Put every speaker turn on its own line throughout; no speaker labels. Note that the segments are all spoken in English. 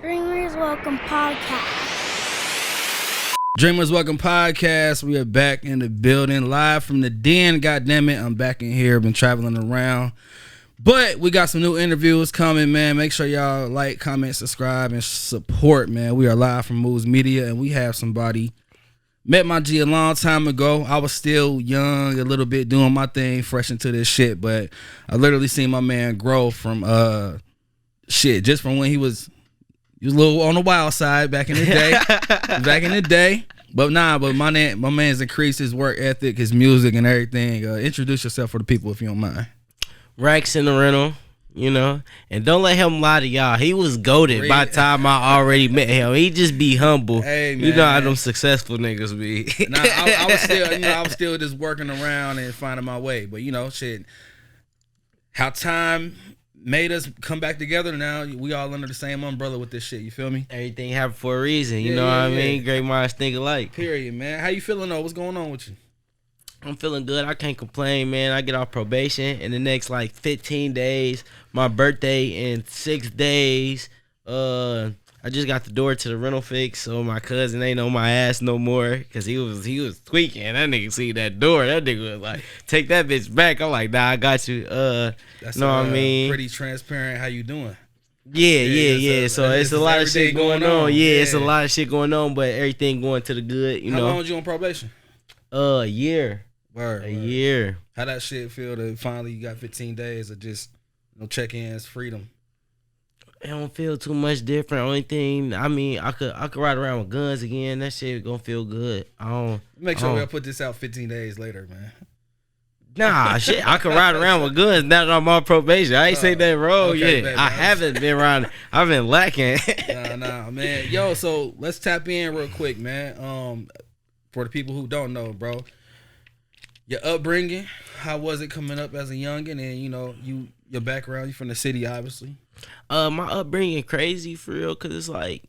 Dreamers Welcome Podcast.
Dreamers Welcome Podcast. We are back in the building, live from the den. Goddammit, I'm back in here. Been traveling around, but we got some new interviews coming, man. Make sure y'all like, comment, subscribe, and support, man. We are live from Moves Media, and we have somebody. Met my G a long time ago. I was still young, a little bit doing my thing, fresh into this shit, but I literally seen my man grow from just from when he was a little on the wild side back in the day. But my man's increased his work ethic, his music, and everything. Introduce yourself for the people if you don't mind.
Rex in the rental, and don't let him lie to y'all. He was goated by the time I already met him. He just be humble.
Hey, man.
You know how them successful niggas be.
I was still just working around and finding my way. But shit, how time made us come back together. Now we all under the same umbrella with this shit. You feel me?
Everything happened for a reason. You know what I mean? Great minds think alike.
Period, man. How you feeling though? What's going on with you?
I'm feeling good. I can't complain, man. I get off probation in the next 15 days. My birthday in 6 days. I just got the door to the rental fix, so my cousin ain't on my ass no more because he was tweaking. That nigga see that door. That nigga was like, take that bitch back. I'm like, nah, I got you.
That's
know what I mean?
Pretty transparent. How you doing?
Yeah. So it's a lot of shit going on. Yeah, it's a
Yeah.
lot of shit going on, but everything going to the good.
How long was you on probation?
A year.
Word.
A year.
How that shit feel to finally you got 15 days of just no check-ins, freedom?
It don't feel too much different. Only thing, I could ride around with guns again. That shit gonna feel good.
Make sure we'll put this out 15 days later, man.
Nah, shit. I could ride around with guns now that I'm on probation. I ain't say that wrong
okay,
yet.
baby.
I haven't been around. I've been lacking.
Nah, man. Yo, so let's tap in real quick, man. For the people who don't know, bro, your upbringing, how was it coming up as a youngin', and your background, you from the city, obviously.
My upbringing crazy for real, cause it's like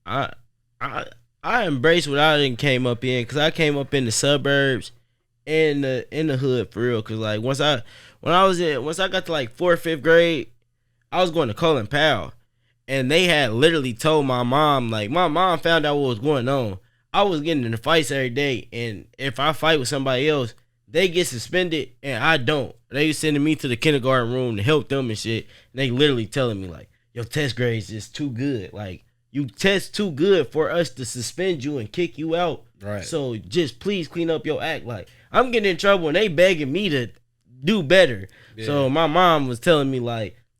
I embraced what I didn't came up in, cause I came up in the suburbs and in the hood for real. Cause once I got to 4th, 5th grade, I was going to Colin Powell, and they had literally told my mom, my mom found out what was going on. I was getting in fights every day, and if I fight with somebody else, they get suspended and I don't. They was sending me to the kindergarten room to help them and shit. And they literally telling me your test grades is too good. You test too good for us to suspend you and kick you out.
Right.
So just please clean up your act. I'm getting in trouble and they begging me to do better. Yeah. So my mom was telling me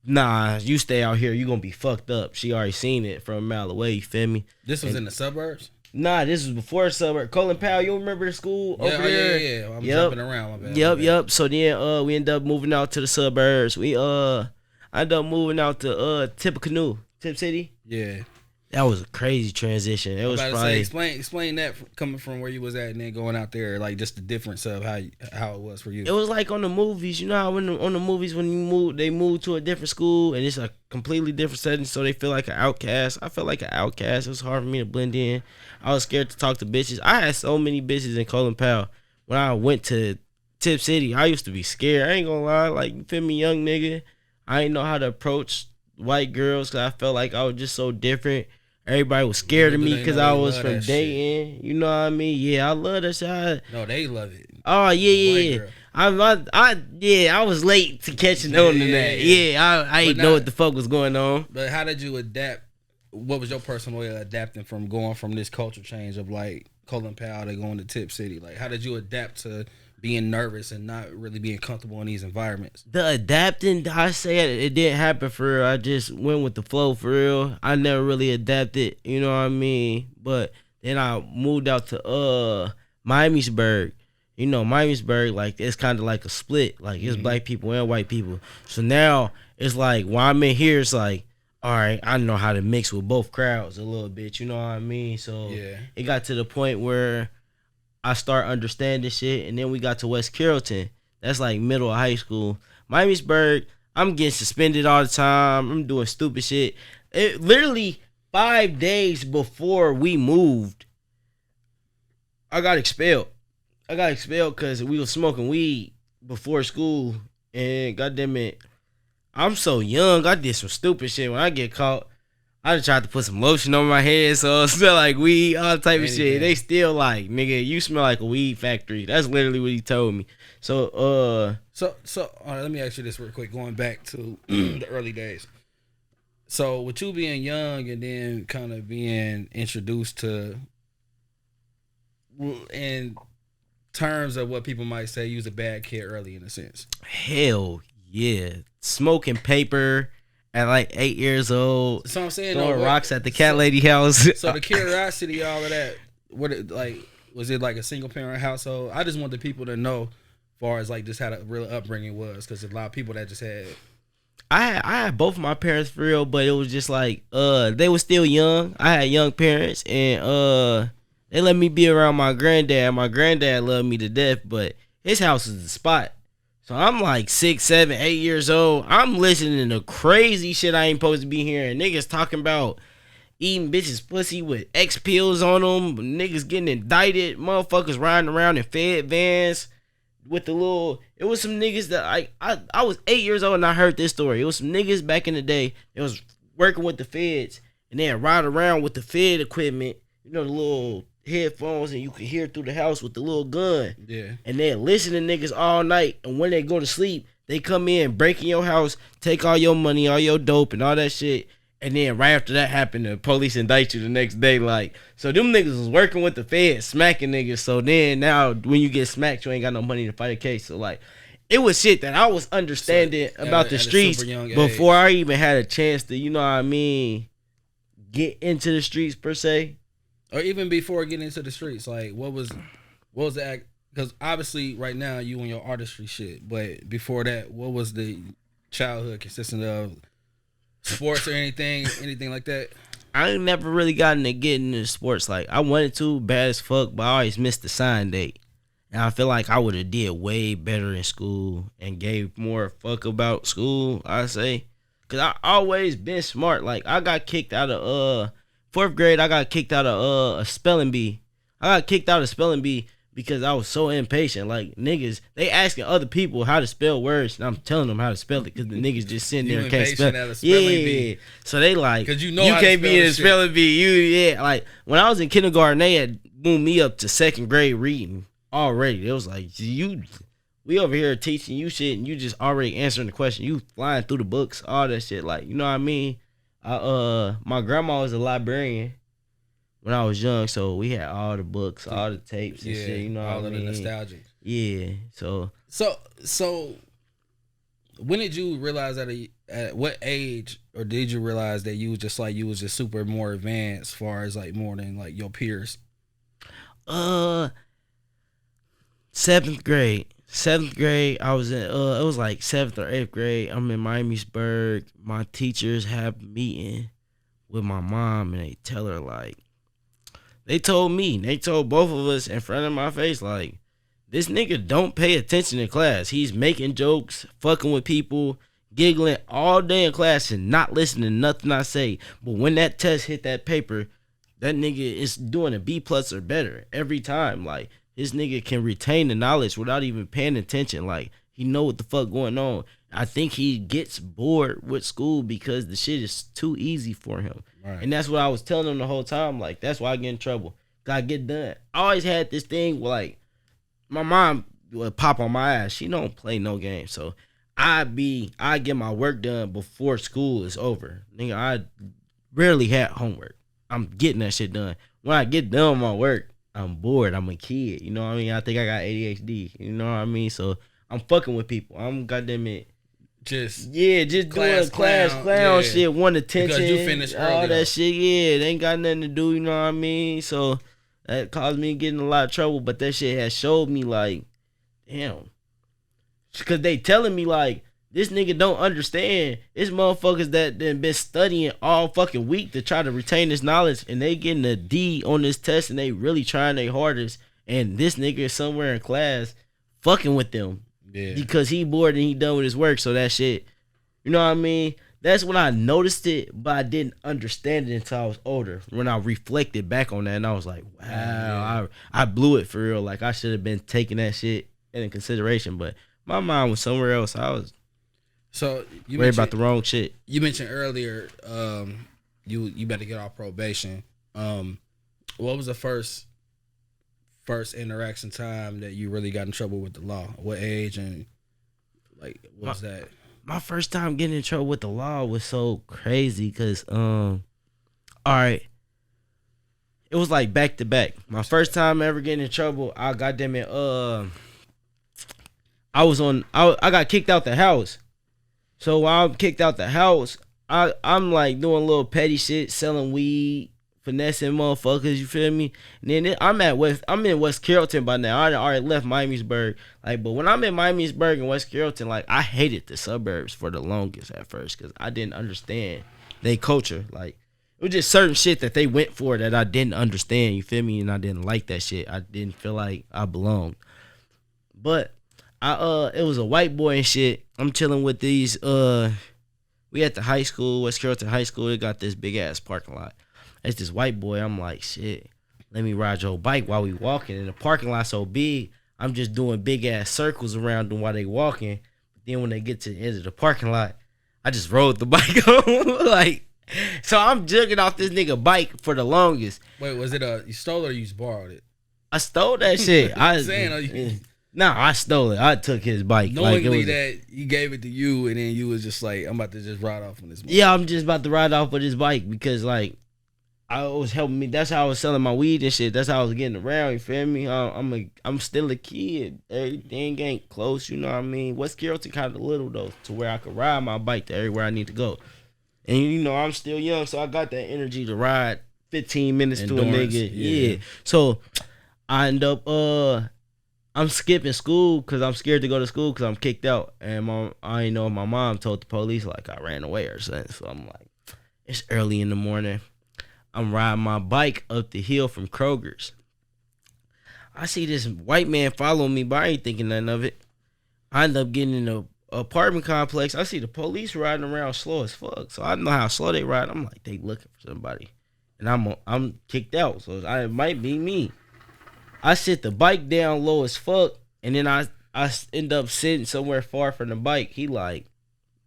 nah, you stay out here. You gonna be fucked up. She already seen it from a mile away. You feel me?
This was in the suburbs?
Nah, this was before suburb. Colin Powell, you remember the school over there?
Yeah. I'm jumping around. My bad.
Yep. So then we ended up moving out to the suburbs. I ended up moving out to Tippecanoe, Tip City.
Yeah.
That was a crazy transition. It was probably
explain that coming from where you was at and then going out there, just the difference of how it was for you.
It was like on the movies, how on the movies when they move to a different school and it's a completely different setting, so they feel like an outcast. I felt like an outcast. It was hard for me to blend in. I was scared to talk to bitches. I had so many bitches in Colin Powell. When I went to Tip City, I used to be scared. I ain't gonna lie. You feel me, young nigga? I didn't know how to approach white girls because I felt like I was just so different. Everybody was scared of me because I was from Dayton. Shit. You know what I mean? Yeah, I love that shit.
No, they love it.
Oh, yeah. I was late to catching on to that. Yeah, I didn't know what the fuck was going on.
But how did you adapt? What was your personal way of adapting from going from this culture change of Colin Powell to going to Tip City? How did you adapt to being nervous and not really being comfortable in these environments?
The adapting, I said it didn't happen for real. I just went with the flow for real. I never really adapted, you know what I mean? But then I moved out to Miamisburg. Miamisburg, it's kind of like a split. It's black people and white people. So now it's while I'm in here, it's all right, I know how to mix with both crowds a little bit, you know what I mean? So It got to the point where I start understanding shit, and then we got to West Carrollton. That's middle of high school. Miamisburg, I'm getting suspended all the time. I'm doing stupid shit. It literally 5 days before we moved, I got expelled. Because we was smoking weed before school, and goddamn it, I'm so young. I did some stupid shit. When I get caught, I just tried to put some lotion on my head so it smell like weed, all type of shit. They still like, nigga, you smell like a weed factory. That's literally what he told me. So
let me ask you this real quick, going back to the early days. So with you being young and then kind of being introduced to, in terms of what people might say, you was a bad kid early in a sense.
Hell yeah. Smoking paper at like 8 years old.
So I'm saying
throwing rocks at the cat lady house.
So the curiosity, all of that, was it like a single parent household? I just want the people to know, as far as like just how the real upbringing was, because a lot of people that just had.
I had both of my parents for real, but it was just like they were still young. I had young parents, and they let me be around my granddad. My granddad loved me to death, but his house is the spot. So I'm like 6, 7, 8 years old. I'm listening to crazy shit I ain't supposed to be hearing. Niggas talking about eating bitches pussy with X pills on them. Niggas getting indicted. Motherfuckers riding around in Fed vans with the little. It was some niggas that I was 8 years old and I heard this story. It was some niggas back in the day. It was working with the feds and they ride around with the Fed equipment. You know, the little headphones, and you can hear through the house with the little gun.
Yeah.
And they listen to niggas all night, and when they go to sleep, they come in, break in your house, take all your money, all your dope, and all that shit. And then right after that happened, the police indict you the next day. Like, so them niggas was working with the feds, smacking niggas. So then now when you get smacked, you ain't got no money to fight a case. So like, it was shit that I was understanding about the streets before I even had a chance to, you know what I mean, get into the streets per se.
Or even before getting into the streets, like what was the act? Because obviously right now you on your artistry shit, but before that, what was the childhood consisting of? Sports or anything like that?
I ain't never really gotten to getting into sports. Like I wanted to bad as fuck, but I always missed the sign date. And I feel like I would have did way better in school and gave more fuck about school, I say. Cause I always been smart. Like I got kicked out of 4th grade, I got kicked out of a spelling bee. I got kicked out of spelling bee because I was so impatient. Like, niggas, they asking other people how to spell words, and I'm telling them how to spell it because the niggas just sitting there and can't spell it. Yeah. So they like, because you can't be in a spelling bee. Like, when I was in kindergarten, they had moved me up to 2nd grade reading already. It was like, we over here teaching you shit, and you just already answering the question. You flying through the books, all that shit. Like, you know what I mean? My grandma was a librarian when I was young, so we had all the books, all the tapes and shit. You know
all
what I mean?
All of the nostalgia.
Yeah.
So when did you realize at what age, or did you realize that you was just super more advanced, as far as like more than like your peers?
7th grade. 7th grade, I was in, it was like 7th or 8th grade. I'm in Miamisburg. My teachers have a meeting with my mom, and they tell her, like, they told both of us in front of my face, like, this nigga don't pay attention in class. He's making jokes, fucking with people, giggling all day in class and not listening to nothing I say. But when that test hit that paper, that nigga is doing a B+ or better every time. Like, this nigga can retain the knowledge without even paying attention. Like, he know what the fuck going on. I think he gets bored with school because the shit is too easy for him. Right. And that's what I was telling him the whole time. Like, that's why I get in trouble. I get done. I always had this thing where, like, my mom would pop on my ass. She don't play no games. So I get my work done before school is over. Nigga, I rarely had homework. I'm getting that shit done. When I get done with my work, I'm bored. I'm a kid. You know what I mean? I think I got ADHD. You know what I mean? So I'm fucking with people. I'm goddamn it.
Just
doing class clown shit, want attention. Because you finished early. All that shit, they ain't got nothing to do, you know what I mean? So that caused me getting a lot of trouble, but that shit has showed me, like, damn. Because they telling me, like, this nigga don't understand. It's motherfuckers that been studying all fucking week to try to retain this knowledge, and they getting a D on this test, and they really trying their hardest, and this nigga is somewhere in class fucking with them. Yeah. Because he bored and he done with his work, so that shit, you know what I mean? That's when I noticed it, but I didn't understand it until I was older. When I reflected back on that, and I was like, wow, I blew it for real. Like, I should have been taking that shit into consideration, but my mind was somewhere else. I was
worried
about the wrong shit.
You mentioned earlier, you better get off probation. What was the first interaction time that you really got in trouble with the law? What age and like what was that?
My first time getting in trouble with the law was so crazy because all right, it was like back to back. My first time ever getting in trouble, I goddamn it, I got kicked out the house. So while I'm kicked out the house, I'm like doing little petty shit, selling weed, finessing motherfuckers, you feel me? And then I'm in West Carrollton by now. I already left Miamisburg. Like, but when I'm in Miamisburg and West Carrollton, like I hated the suburbs for the longest at first because I didn't understand their culture. Like it was just certain shit that they went for that I didn't understand, you feel me? And I didn't like that shit. I didn't feel like I belonged. But it was a white boy and shit. I'm chilling with these we at the high school, West Carrollton High School. They got this big ass parking lot. It's this white boy. I'm like, shit, let me ride your bike while we walking. And the parking lot so big, I'm just doing big ass circles around them while they walking. But then when they get to the end of the parking lot, I just rode the bike home. Like, so I'm jugging off this nigga bike for the longest.
Wait, was it you stole it or you just borrowed it?
I stole that shit. I stole it. I took his bike.
Knowingly that he gave it to you and then you was just like, I'm about to just ride off on this bike.
Yeah, I'm just about to ride off with his bike because like I was helping me. That's how I was selling my weed and shit. That's how I was getting around. You feel me? I'm still a kid. Everything ain't close. You know what I mean? West Carrollton kind of little though, to where I could ride my bike to everywhere I need to go. And you know I'm still young, so I got that energy to ride 15 minutes
Endurance,
to a nigga. Yeah. So I end up I'm skipping school because I'm scared to go to school because I'm kicked out. And I ain't know if my mom told the police like I ran away or something. So I'm like, it's early in the morning. I'm riding my bike up the hill from Kroger's. I see this white man following me, but I ain't thinking nothing of it. I end up getting in an apartment complex. I see the police riding around slow as fuck. So I know how slow they ride. I'm like, they looking for somebody. And I'm kicked out. So it might be me. I sit the bike down low as fuck. And then I end up sitting somewhere far from the bike. He like,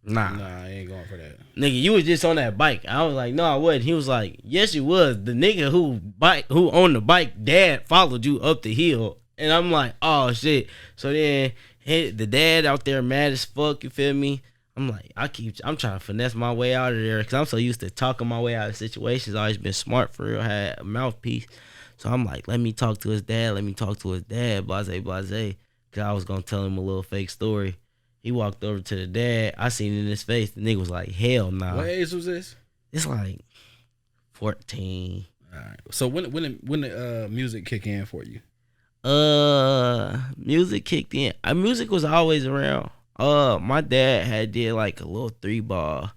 Nah,
I ain't going for that.
Nigga, you was just on that bike. I was like, no, I wasn't. He was like, yes, you was. The nigga who owned the bike, dad followed you up the hill. And I'm like, oh shit. So then the dad out there mad as fuck, you feel me? I'm like, I'm trying to finesse my way out of there because I'm so used to talking my way out of situations. I always been smart for real, had a mouthpiece. So I'm like, let me talk to his dad, blase, blase. Because I was going to tell him a little fake story. He walked over to the dad. I seen it in his face. The nigga was like, hell nah.
What age was this?
It's like 14.
All right. So when the music kick in for you?
Music kicked in. Music was always around. My dad had did like a little 3-ball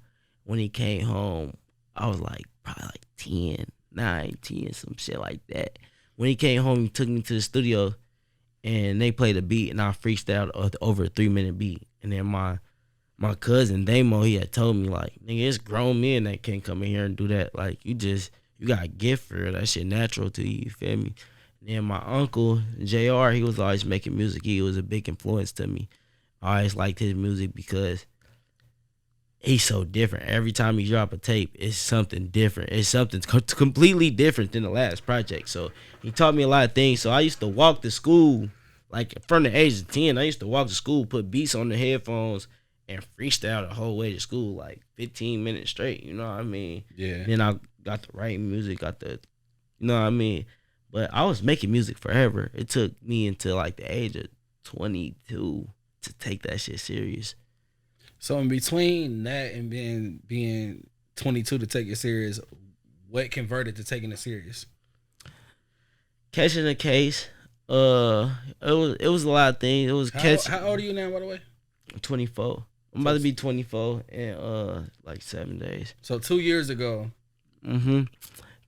when he came home. I was like probably like 10, 9, 10, some shit like that. When he came home, he took me to the studio and they played a beat and I freestyled over a 3-minute beat. And then my cousin Damo, he had told me like, nigga, it's grown men that can't come in here and do that. Like you got a gift for it. That shit natural to you. You feel me? And then my uncle JR, he was always making music. He was a big influence to me. I always liked his music because he's so different. Every time he drop a tape, it's something different. It's something completely different than the last project. So he taught me a lot of things. So I used to walk to school. Like, from the age of 10, I used to walk to school, put beats on the headphones, and freestyle the whole way to school, like 15 minutes straight, you know what I mean?
Yeah.
Then I got the right music, you know what I mean? But I was making music forever. It took me until, like, the age of 22 to take that shit serious.
So, in between that and being 22 to take it serious, what converted to taking it serious?
Catching a case. It was a lot of things. It was
How old are you now, by the way?
24. I'm about to be 24 in like 7 days.
So 2 years ago.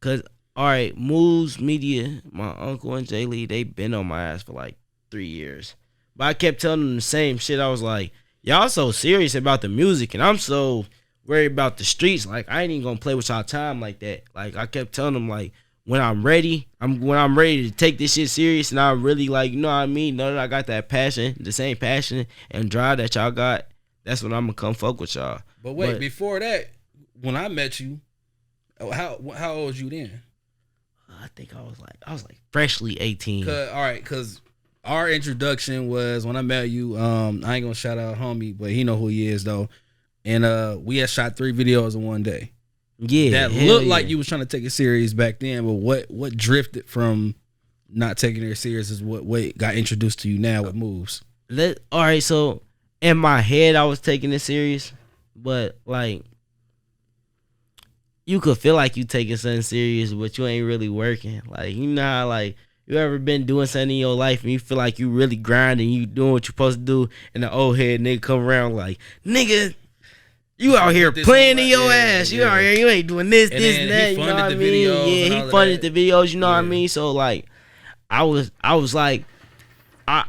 Cause all right, Moves Media, my uncle and Jay Lee, they been on my ass for like 3 years. But I kept telling them the same shit. I was like, y'all so serious about the music and I'm so worried about the streets. Like I ain't even gonna play with y'all time like that. Like I kept telling them like, when I'm ready to take this shit serious and I really like, you know what I mean? Know that I got that passion, the same passion and drive that y'all got, that's when I'm gonna come fuck with y'all.
But wait, before that, when I met you, How old was you then?
I think I was like freshly 18.
Cause our introduction was when I met you. I ain't gonna shout out homie, but he know who he is though. And we had shot 3 videos in one day.
Yeah,
that looked like you was trying to take it serious back then. But what drifted from not taking it serious is what got introduced to you now with moves.
All right, so in my head I was taking it serious, but like you could feel like you taking something serious, but you ain't really working. Like, you know how, like, you ever been doing something in your life and you feel like you really grinding, you doing what you supposed to do, and the old head nigga come around like, nigga, you out here playing in your ass. You out here, you ain't doing this, and that. You know what I mean? Yeah, he funded the videos. You know what I mean? So like, I was like, I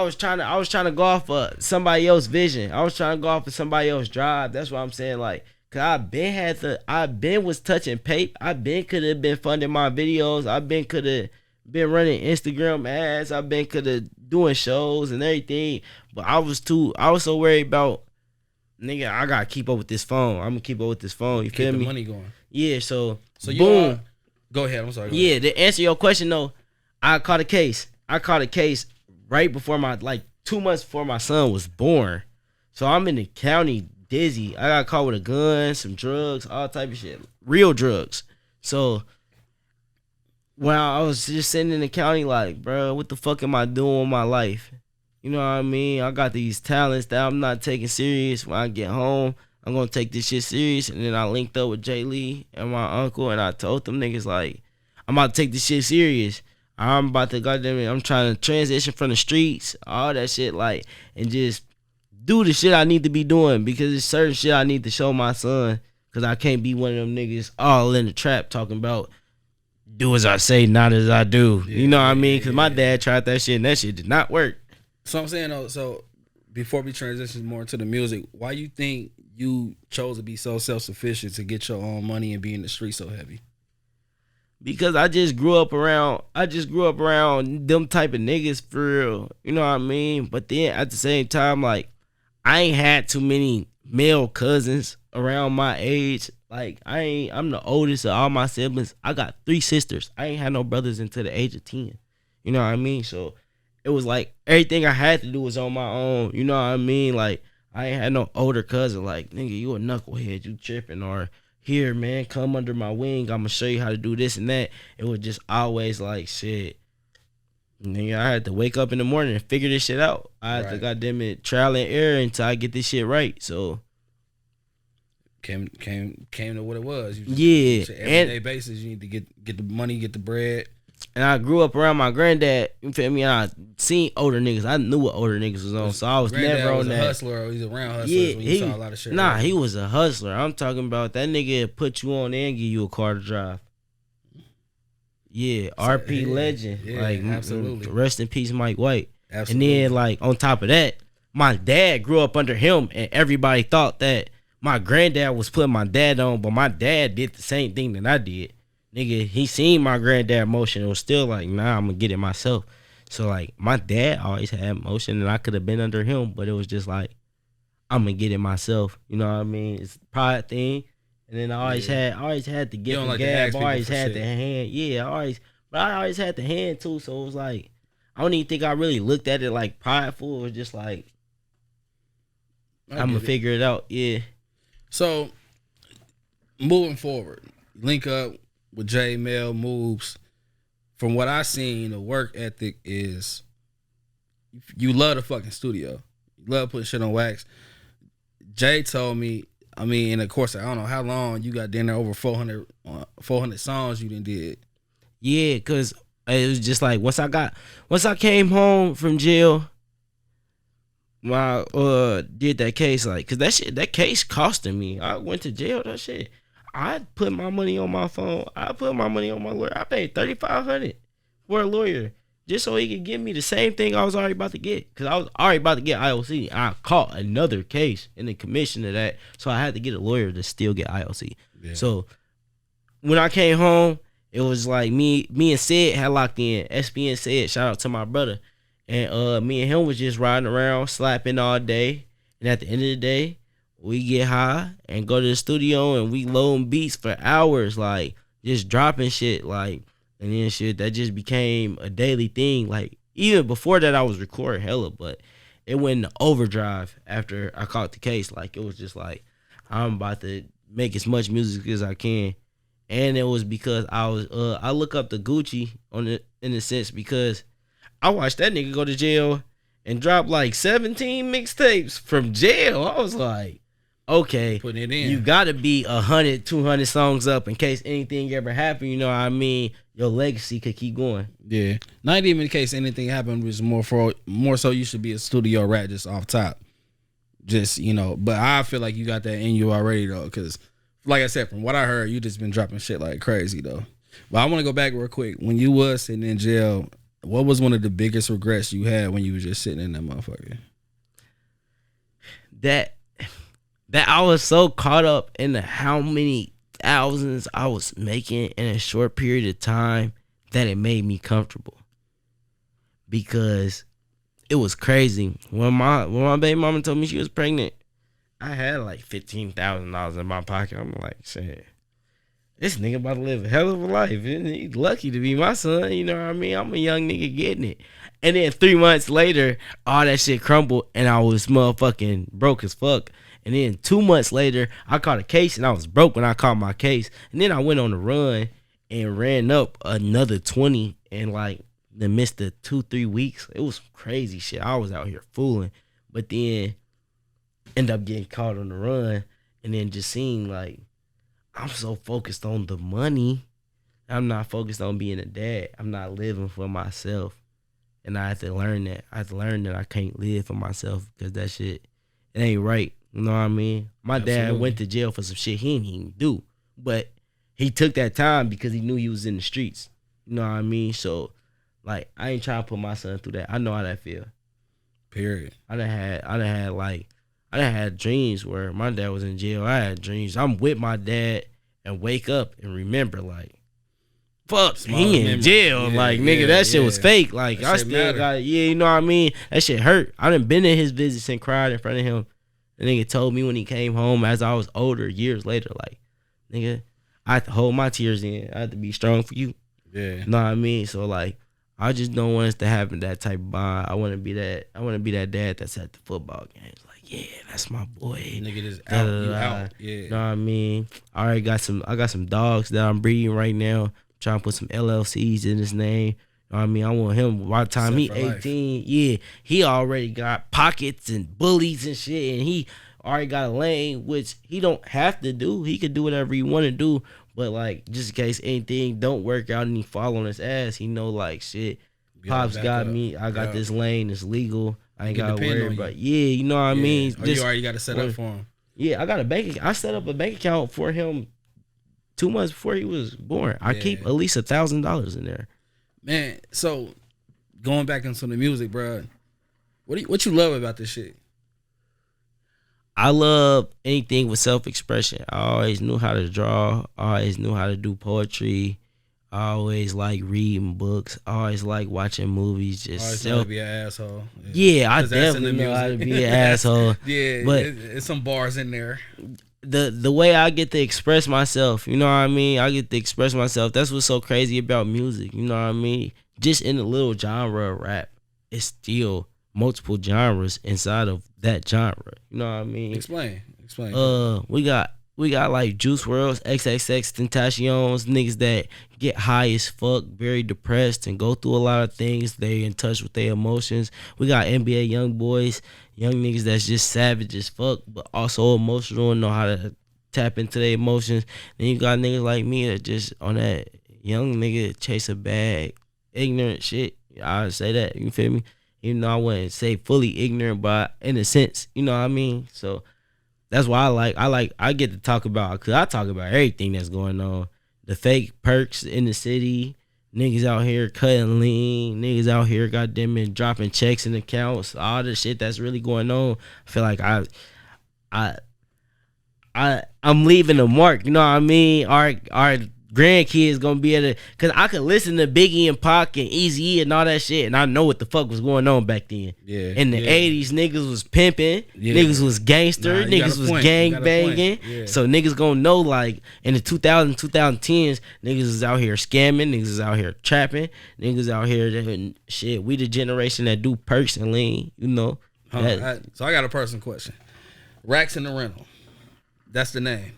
was trying to go off of somebody else's vision. I was trying to go off of somebody else's drive. That's what I'm saying. Like, cause I been was touching paper. I been could have been funding my videos. I been could have been running Instagram ads. I been could have doing shows and everything. But I was so worried about, nigga, I gotta keep up with this phone. I'm gonna keep up with this phone. You feel me?
Keep the money going.
Yeah. So
boom. Go ahead. I'm sorry.
Yeah. To answer your question though, I caught a case right before 2 months before my son was born. So I'm in the county dizzy. I got caught with a gun, some drugs, all type of shit. Real drugs. So when I was just sitting in the county like, bro, what the fuck am I doing with my life? You know what I mean? I got these talents that I'm not taking serious. When I get home, I'm going to take this shit serious. And then I linked up with Jay Lee and my uncle, and I told them niggas like, I'm about to take this shit serious. I'm about to, goddamn it, I'm trying to transition from the streets, all that shit, like, and just do the shit I need to be doing, because there's certain shit I need to show my son, because I can't be one of them niggas all in the trap talking about do as I say, not as I do. You know what I mean? Because my dad tried that shit, and that shit did not work.
So I'm saying, though, so before we transition more into the music, why you think you chose to be so self-sufficient to get your own money and be in the street so heavy?
Because I just grew up around them type of niggas for real. You know what I mean? But then at the same time, like, I ain't had too many male cousins around my age. Like, I'm the oldest of all my siblings. I got 3 sisters. I ain't had no brothers until the age of 10. You know what I mean? So it was like everything I had to do was on my own. You know what I mean? Like, I ain't had no older cousin. Like, nigga, you a knucklehead, you tripping, or here, man, come under my wing. I'm gonna show you how to do this and that. It was just always like, shit, nigga, I had to wake up in the morning and figure this shit out. I had to, goddamn it, trial and error until I get this shit right. So
came to what it was. You
just,
everyday basis. You need to get the money, get the bread.
And I grew up around my granddad. You feel me? And I seen older niggas. I knew what older niggas was on. So I was never on that.
Hustler. Or he's around hustlers. Yeah, when you saw a lot of shit.
Nah, he was a hustler. I'm talking about that nigga put you on and give you a car to drive. Yeah, so, RP legend. Yeah, like, absolutely. Rest in peace, Mike White. Absolutely. And then, like, on top of that, my dad grew up under him, and everybody thought that my granddad was putting my dad on, but my dad did the same thing that I did. Nigga, he seen my granddad motion and was still like, nah, I'm gonna get it myself. So, like, my dad always had motion, and I could have been under him, but it was just like, I'm gonna get it myself. You know what I mean? It's a pride thing. And then I always had to get the gab. I always had the hand. Yeah, but I always had the hand too. So it was like, I don't even think I really looked at it like prideful. It was just like, I'm gonna figure it out. Yeah.
So moving forward, link up with J Mel Moves. From what I seen, the work ethic is you love the fucking studio. You love putting shit on wax. Jay told me, I mean, and of course, I don't know how long you got down there, over 400 songs you done did. Yeah, because it was just like, once I came home from jail, I did that case, like, because that case costing me. I went to jail, that shit. I put my money on my phone. I put my money on my lawyer. I paid $3,500 for a lawyer just so he could give me the same thing I was already about to get. Because I was already about to get IOC. I caught another case in the commission of that. So I had to get a lawyer to still get IOC. Yeah. So when I came home, it was like me and Sid had locked in. SB and Sid, shout out to my brother. And me and him was just riding around, slapping all day. And at the end of the day,
we get high and go to the studio and we load beats for hours, like just dropping shit, like, and then shit that just became a daily thing. Like even before that, I was recording hella, but it went into overdrive after I caught the case. Like it was just like I'm about to make as much music as I can, and it was because I look up the Gucci in a sense because I watched that nigga go to jail and drop like 17 mixtapes from jail. I was like, okay,
putting it in.
You gotta be 100, 200 songs up in case anything ever happened. You know what I mean? Your legacy could keep going.
Yeah, not even in case anything happened. Was more so you should be a studio rat just off top. Just but I feel like you got that in you already though, because like I said, from what I heard, you just been dropping shit like crazy though. But I want to go back real quick. When you was sitting in jail, what was one of the biggest regrets you had when you was just sitting in that motherfucker?
That I was so caught up in how many thousands I was making in a short period of time that it made me comfortable. Because it was crazy. When my baby mama told me she was pregnant, I had like $15,000 in my pocket. I'm like, shit, this nigga about to live a hell of a life. He's lucky to be my son. You know what I mean? I'm a young nigga getting it. And then 3 months later, all that shit crumbled and I was motherfucking broke as fuck. And then 2 months later, I caught a case and I was broke when I caught my case. And then I went on the run and ran up another 20 in like the midst of 2-3 weeks. It was crazy shit. I was out here fooling. But then end up getting caught on the run and then just seeing like I'm so focused on the money. I'm not focused on being a dad. I'm not living for myself. And I had to learn that. I had to learn that I can't live for myself because that shit, it ain't right. You know what I mean? My dad went to jail for some shit he didn't even do. But he took that time because he knew he was in the streets. You know what I mean? So, like, I ain't trying to put my son through that. I know how that feel.
Period.
I done had dreams where my dad was in jail. I had dreams. I'm with my dad and wake up and remember, like, fuck, he in jail. Yeah, like, nigga, that shit was fake. Like, that I still got it. Yeah, you know what I mean? That shit hurt. I done been in his visits and cried in front of him. The nigga told me when he came home as I was older, years later, like, nigga, I have to hold my tears in. I have to be strong for you.
Yeah.
You know what I mean? So, like, I just don't want us to have that type of bond. I want to be that dad that's at the football games. Like, yeah, that's my boy.
Nigga just out, you out. Yeah.
You know what I mean? I got some dogs that I'm breeding right now. I'm trying to put some LLCs in his name. You know what I mean? I want him, by the time he 18, yeah, he already got pockets and bullies and shit, and he already got a lane, which he don't have to do. He could do whatever he want to do, but, like, just in case anything don't work out and he fall on his ass, he know, like, shit, Pops got me. I got this lane. It's legal. I ain't got to worry about yeah, you know what I mean?
Or you already got to set up for him.
Yeah, I set up a bank account for him 2 months before he was born. I keep at least $1,000 in there.
Man, so going back into the music, bro, what you love about this shit?
I love anything with self-expression. I always knew how to draw. I always knew how to do poetry. I always like reading books. I always like watching movies. Just
always to be an asshole.
Yeah, I definitely know how to be an asshole.
Yeah, but it's some bars in there.
The way I get to express myself, you know what I mean? I get to express myself. That's what's so crazy about music, you know what I mean? Just in a little genre of rap, it's still multiple genres inside of that genre. You know what I mean?
Explain.
We got like Juice WRLD's, XXX Tentacion's, niggas that get high as fuck, very depressed and go through a lot of things. They in touch with their emotions. We got NBA young boys, young niggas that's just savage as fuck, but also emotional and know how to tap into their emotions. Then you got niggas like me that just on that young nigga chase a bag, ignorant shit. I would say that, you feel me? Even though I wouldn't say fully ignorant, but in a sense, you know what I mean? So that's why I get to talk about, because I talk about everything that's going on. The fake perks in the city, niggas out here cutting lean, niggas out here goddamn it dropping checks in accounts, all the shit that's really going on. I feel like I'm leaving a mark, you know what I mean? Our grandkids gonna be able to, cause I could listen to Biggie and Pac and Eazy-E and all that shit, and I know what the fuck was going on back then.
Yeah.
In the 80s, niggas was pimping, niggas was gangster, niggas was gang banging. Yeah. So niggas gonna know, like, in the 2010s, niggas is out here scamming, niggas is out here trapping, niggas out here doing shit. We the generation that do perks and lean, you know.
So I got a personal question. Racks in the Rental. That's the name.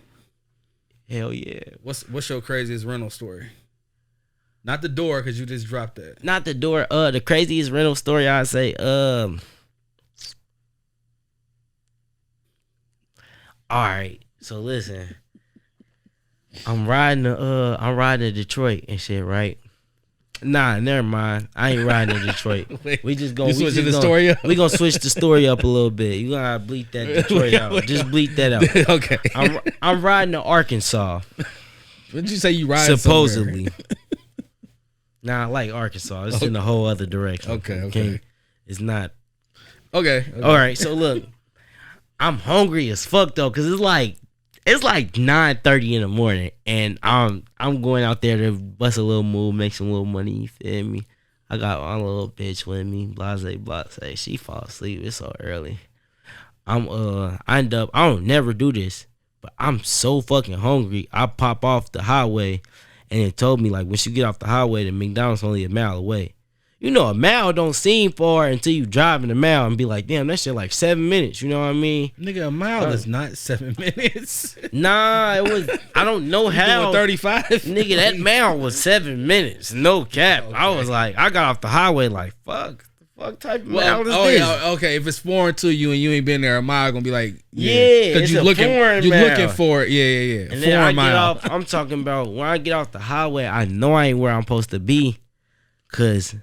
Hell yeah.
What's your craziest rental story? Not the door, because you just dropped that.
Not the door. The craziest rental story I'd say. All right. So listen. I'm riding to Detroit and shit, right? Nah, never mind. I ain't riding to Detroit. We just gonna
switch the story up.
We gonna switch the story up a little bit. You gotta bleep that Detroit out. Just bleep that out.
Okay.
I'm riding to Arkansas.
What did you say you ride
supposedly? Nah, I like Arkansas. It's in a whole other direction.
Okay.
It's not.
Okay.
All right. So look, I'm hungry as fuck though, cause it's like 9:30 in the morning, and I'm going out there to bust a little move, make some little money. You feel me? I got my little bitch with me, blase. She fall asleep. It's so early. I don't never do this, but I'm so fucking hungry. I pop off the highway, and it told me, like, once you get off the highway, the McDonald's only a mile away. You know, a mile don't seem far until you driving a mile and be like, damn, that shit like 7 minutes. You know what I mean?
Nigga, a mile is not 7 minutes.
Nah, it was. I don't know how.
35.
Nigga, that mile was 7 minutes. No cap. Okay. I was like, I got off the highway like, fuck. The fuck type of mile is this?
Yeah, okay. If it's foreign to you and you ain't been there, a mile gonna be like,
it's
you
a foreign mile.
Looking for it. Yeah.
And
foreign
then I
mile.
get off. I'm talking about when I get off the highway, I know I ain't where I'm supposed to be, cause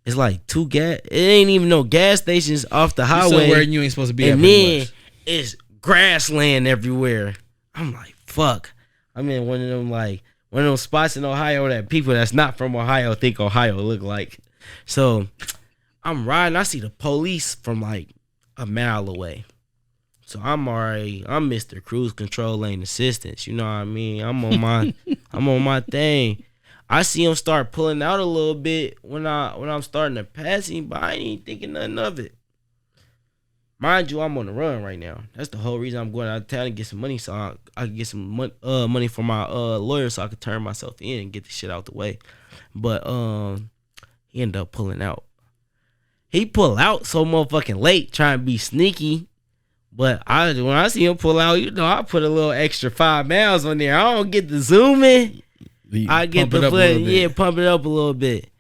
it's like it ain't even no gas stations off the highway.
Somewhere you ain't supposed to be.
And then it's grassland everywhere. I'm like, fuck. I'm in one of them spots in Ohio that people that's not from Ohio think Ohio look like. So I'm riding. I see the police from like a mile away. So I'm Mr. Cruise Control Lane Assistance. You know what I mean? I'm on my thing. I see him start pulling out a little bit when I'm starting to pass him, but I ain't even thinking nothing of it. Mind you, I'm on the run right now. That's the whole reason I'm going out of town to get some money, so I can get some money for my lawyer, so I can turn myself in and get the shit out the way. But he ended up pulling out. He pull out so motherfucking late, trying to be sneaky. But when I see him pull out, you know, I put a little extra 5 miles on there. I don't get the zoom in. I get the foot, pump it up a little bit.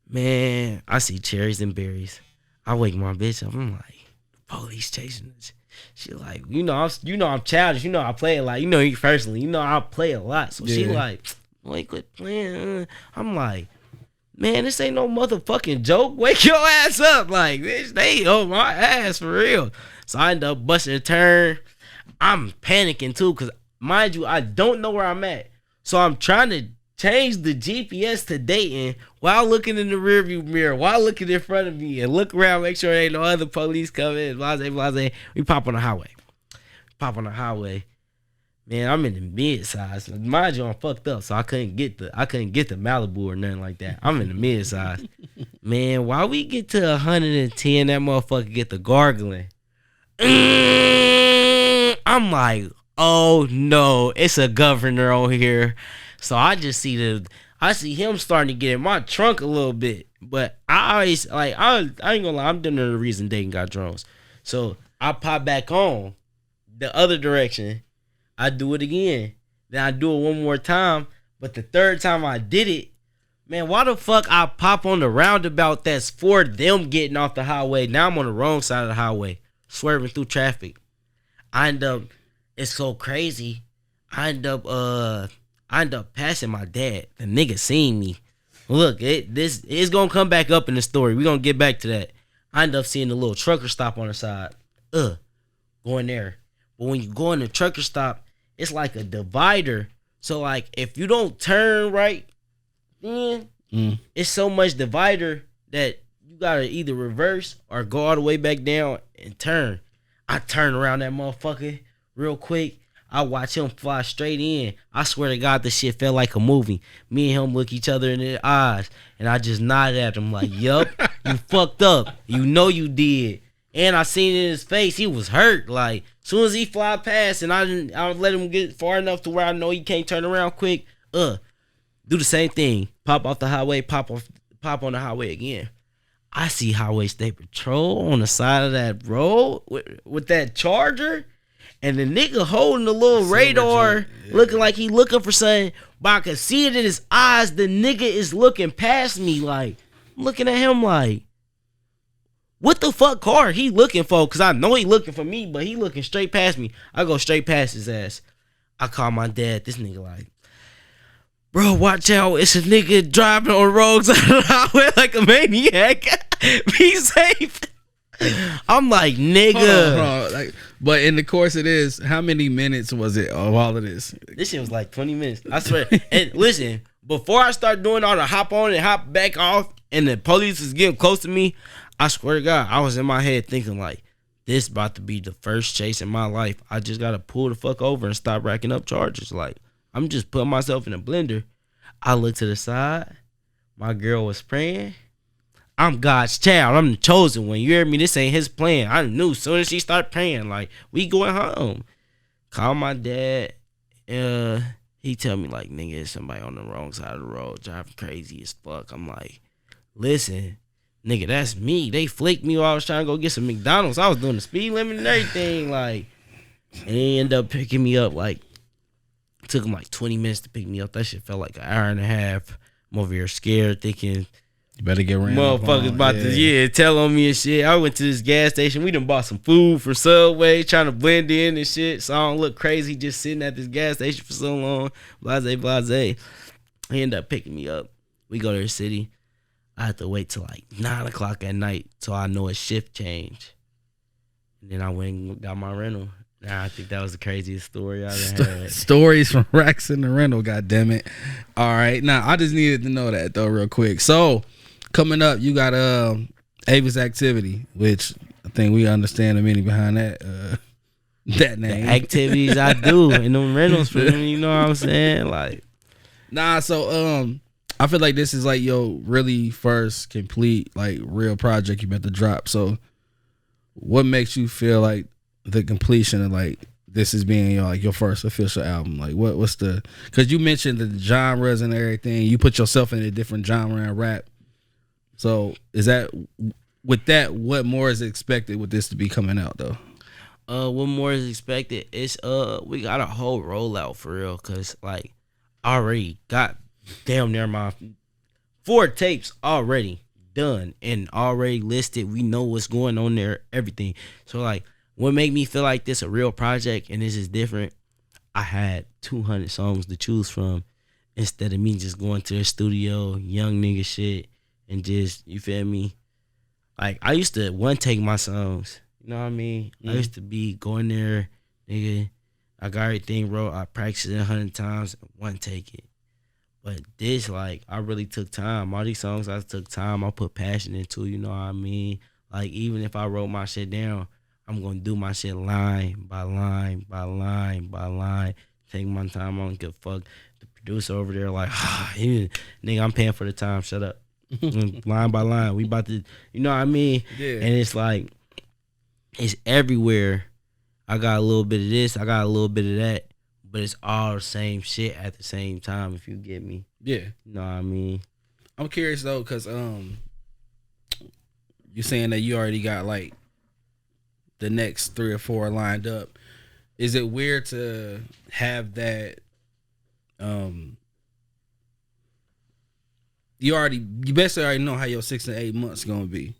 Man, I see cherries and berries. I wake my bitch up. I'm like, police chasing us. She like, I'm childish. You know, I play a lot. You know, I play a lot. So she like, boy, quit playing. I'm like, man, this ain't no motherfucking joke. Wake your ass up, like, bitch. They on my ass for real. So I end up busting a turn. I'm panicking too, cause mind you, I don't know where I'm at. So I'm trying to change the GPS to Dayton while looking in the rearview mirror, while looking in front of me, and look around, make sure there ain't no other police coming. Blase. We pop on the highway. Man, I'm in the mid-size. Mind you, I'm fucked up, so I couldn't get the Malibu or nothing like that. I'm in the mid-size. Man, while we get to 110, that motherfucker get the gargling. I'm like, oh no, it's a governor on here. So I just see him starting to get in my trunk a little bit. But I always I ain't gonna lie, I'm doing the reason Dayton got drones. So I pop back on the other direction. I do it again. Then I do it one more time. But the third time I did it, man, why the fuck I pop on the roundabout that's for them getting off the highway? Now I'm on the wrong side of the highway, swerving through traffic. It's so crazy. I end up passing my dad. The nigga seen me. Look, this is gonna come back up in the story. We're gonna get back to that. I end up seeing the little trucker stop on the side. Going there. But when you go in the trucker stop, it's like a divider. So like if you don't turn right, then it's so much divider that you gotta either reverse or go all the way back down and turn. I turn around that motherfucker real quick. I watch him fly straight in. I swear to God, this shit felt like a movie. Me and him look each other in the eyes, and I just nodded at him like, yup, you fucked up. You know you did. And I seen it in his face, he was hurt. Like, soon as he fly past, and I let him get far enough to where I know he can't turn around quick, do the same thing. Pop off the highway, pop on the highway again. I see Highway State Patrol on the side of that road with that Charger. And the nigga holding the little radar, looking like he looking for something. But I could see it in his eyes. The nigga is looking past me like, I'm looking at him like, what the fuck car he looking for? Because I know he looking for me, but he looking straight past me. I go straight past his ass. I call my dad. This nigga like, bro, watch out. It's a nigga driving on the roads on the highway like a maniac. Be safe. I'm like, nigga.
Hold on. Like, but in the course of this, how many minutes was it of all of this?
This shit was like 20 minutes. I swear. And listen, before I start doing all the hop on and hop back off and the police is getting close to me, I swear to God, I was in my head thinking like, this about to be the first chase in my life. I just got to pull the fuck over and stop racking up charges. Like, I'm just putting myself in a blender. I looked to the side. My girl was praying. I'm God's child. I'm the chosen one. You hear me? This ain't his plan. I knew as soon as she started praying, like, we going home. Call my dad. He tell me, like, nigga, there's somebody on the wrong side of the road driving crazy as fuck. I'm like, listen, nigga, that's me. They flicked me while I was trying to go get some McDonald's. I was doing the speed limit and everything. Like, and he ended up picking me up. Like, it took him like 20 minutes to pick me up. That shit felt like an hour and a half. I'm over here scared, thinking,
you better get ran.
Motherfuckers about to tell on me and shit. I went to this gas station. We done bought some food from Subway, trying to blend in and shit, so I don't look crazy just sitting at this gas station for so long. Blase. He ended up picking me up. We go to the city. I had to wait till like 9 o'clock at night till I know a shift change. And then I went and got my rental. Nah, I think that was the craziest story I've ever had.
Stories from racks in the rental, goddammit. All right. Now, I just needed to know that, though, real quick. So, coming up, you got Avis Activity, which I think we understand the meaning behind that that name.
The activities I do in them rentals for them, you know what I'm saying? Like,
nah, so I feel like this is like your really first complete, like, real project you meant to drop. So, what makes you feel like the completion of like this is being your first official album? Like what's the, because you mentioned the genres and everything, you put yourself in a different genre and rap, so is that with that, what more is expected with this to be coming out though?
What more is expected? It's we got a whole rollout for real, cause like I already got damn near my 4 tapes already done and already listed. We know what's going on there, everything. So like, what made me feel like this a real project and this is different, I had 200 songs to choose from instead of me just going to the studio, young nigga shit, and just, you feel me? Like, I used to one-take my songs, you know what I mean? Mm-hmm. I used to be going there, nigga, I got everything wrote, I practiced it 100 times, one-take it. But this, like, I really took time. All these songs I took time, I put passion into, you know what I mean? Like, even if I wrote my shit down, I'm going to do my shit line by line by line by line. Take my time. I don't give a fuck. The producer over there like, nigga, I'm paying for the time. Shut up. Line by line. We about to, you know what I mean? Yeah. And it's like, it's everywhere. I got a little bit of this. I got a little bit of that. But it's all the same shit at the same time, if you get me. Yeah. You know what I mean?
I'm curious, though, because you're saying that you already got, like, the next 3 or 4 lined up. Is it weird to have that? You basically already know how your 6 to 8 months gonna be.